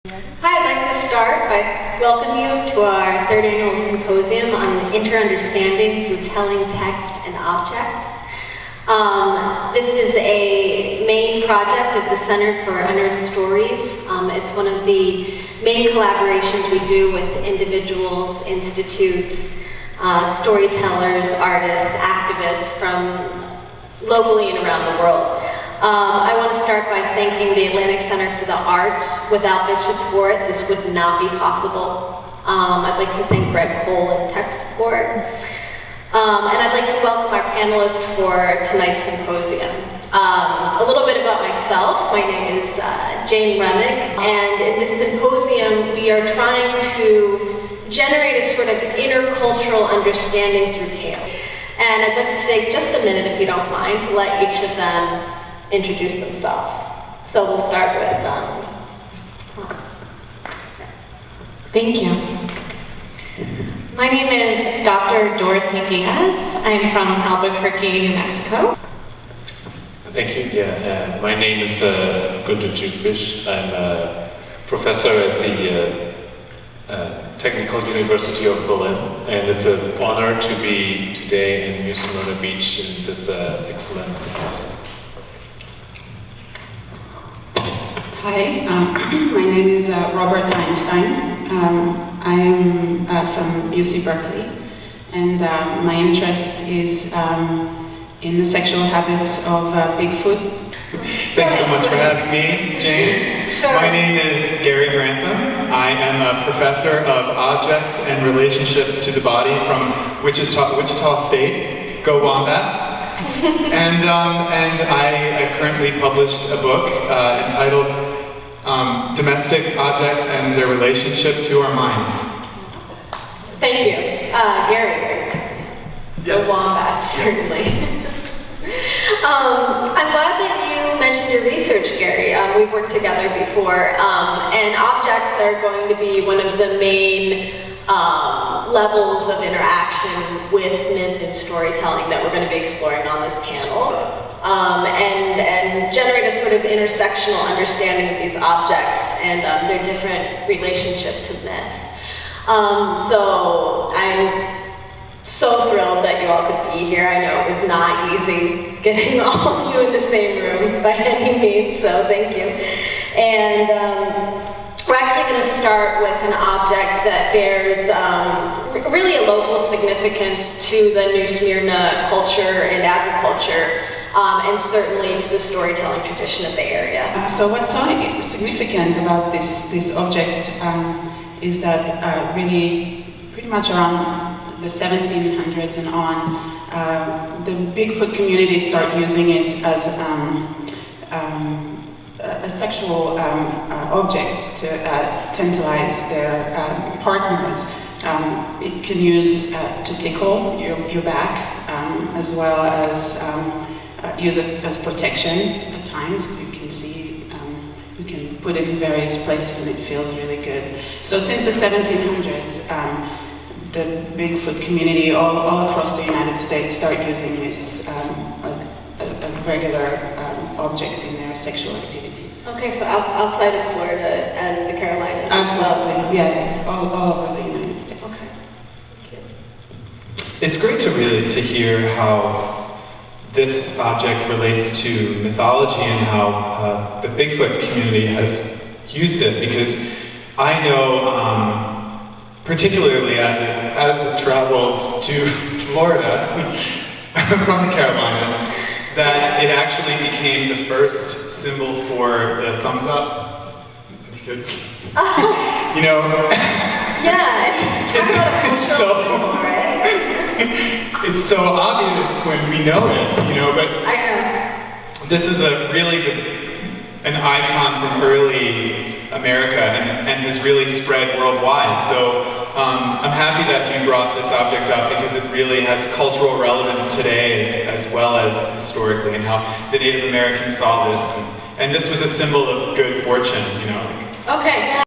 Hi, I'd like to start by welcoming you to our third annual symposium on inter-understanding through telling text and object. This is a main project of the Center for Unearthed Stories. It's one of the main collaborations we do with individuals, institutes, storytellers, artists, activists from locally and around the world. I want to start by thanking the Atlantic Center for the Arts. Without their support, this would not be possible. I'd like to thank Greg Cole and Tech Support. And I'd like to welcome our panelists for tonight's symposium. A little bit about myself. My name is Claire Remick, and in this symposium we are trying to generate a sort of intercultural understanding through tale. And I'd like to take just a minute, if you don't mind, to let each of them introduce themselves. So we'll start with, Thank you. My name is Dr. Dorothy Diaz. I'm from Albuquerque, New Mexico. Thank you. My name is Günter Jifisch. I'm a professor at the Technical University of Berlin, and it's an honor to be today in Smyrna Beach in this excellent symposium. Hi, my name is Robert Einstein. I am from UC Berkeley, and my interest is in the sexual habits of Bigfoot. Thanks so much for having me, Jane. Sure. My name is Grantham. I am a professor of objects and relationships to the body from Wichita State. Go Wombats! and I currently published a book entitled Domestic Objects and Their Relationship to Our Minds. thank you. Gary. Yes. The Wombats, certainly. I'm glad that you mentioned your research, Gary. We've worked together before, and objects are going to be one of the main levels of interaction with myth and storytelling that we're going to be exploring on this panel, and generate a sort of intersectional understanding of these objects and their different relationship to myth. So I'm so thrilled that you all could be here. I know it was not easy getting all of you in the same room by any means, so thank you. And we're actually going to start with an object that bears really a local significance to the New Smyrna culture and agriculture, and certainly to the storytelling tradition of the area. So what's so significant about this object is that really pretty much around the 1700s and on, the Bigfoot community start using it as a sexual object to tantalize their partners. It can use to tickle your back, as well as use it as protection at times. You can see, you can put it in various places and it feels really good. So since the 1700s, the Bigfoot community all across the United States start using this as a regular object in their sexual activities. Okay, so outside of Florida and the Carolinas. Absolutely, yeah, all over the United States. Okay. Thank you. It's great to hear how this object relates to mythology and how the Bigfoot community has used it, because I know, particularly as it traveled to Florida from the Carolinas, that it actually became the first symbol for the thumbs up. Because, you know, Yeah, it's so symbol, right? it's so obvious when we know it, you know, but I know. this is an icon from early America and has really spread worldwide. So I'm happy that you brought this object up, because it really has cultural relevance today as well as historically, and how the Native Americans saw this. And this was a symbol of good fortune, you know. Okay.